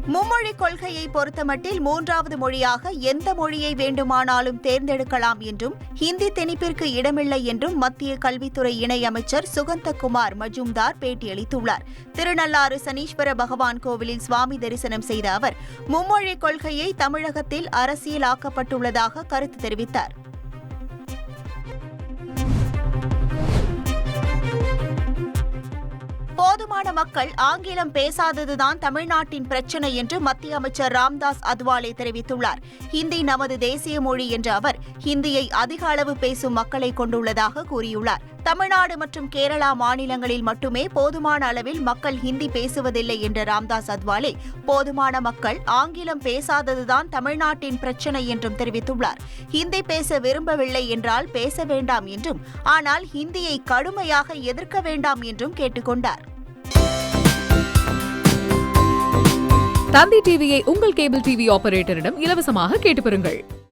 மும்மொழிக் கொள்கையை பொறுத்தமட்டில் மூன்றாவது மொழியாக எந்த மொழியை வேண்டுமானாலும் தேர்ந்தெடுக்கலாம் என்றும் ஹிந்தி திணிப்பிற்கு இடமில்லை என்றும் மத்திய கல்வித்துறை இணையமைச்சர் சுகந்தகுமார் மஜூம்தார் பேட்டியளித்துள்ளார். திருநள்ளாறு சனீஸ்வர பகவான் கோவிலில் சுவாமி தரிசனம் செய்த அவர் மும்மொழிக் கொள்கையை தமிழகத்தில் அரசியலாக்கப்பட்டுள்ளதாக கருத்து தெரிவித்தார். போதுமான மக்கள் ஆங்கிலம் பேசாததுதான் தமிழ்நாட்டின் பிரச்சினை என்று மத்திய அமைச்சர் ராம்தாஸ் அத்வாலே தெரிவித்துள்ளார். ஹிந்தி நமது தேசிய மொழி என்ற அவர் ஹிந்தியை அதிக அளவு பேசும் மக்களை கொண்டுள்ளதாக கூறியுள்ளார். தமிழ்நாடு மற்றும் கேரளா மாநிலங்களில் மட்டுமே போதுமான அளவில் மக்கள் ஹிந்தி பேசுவதில்லை என்ற ராம்தாஸ் அத்வாலே போதுமான மக்கள் ஆங்கிலம் பேசாததுதான் தமிழ்நாட்டின் பிரச்சினை என்றும் தெரிவித்துள்ளார். ஹிந்தி பேச விரும்பவில்லை என்றால் பேச வேண்டாம் என்றும், ஆனால் ஹிந்தியை கடுமையாக எதிர்க்க வேண்டாம் என்றும் கேட்டுக் கொண்டார். தந்தி டிவியை உங்கள் கேபிள் டிவி ஆபரேட்டரிடம் இலவசமாக கேட்டு பெறுங்கள்.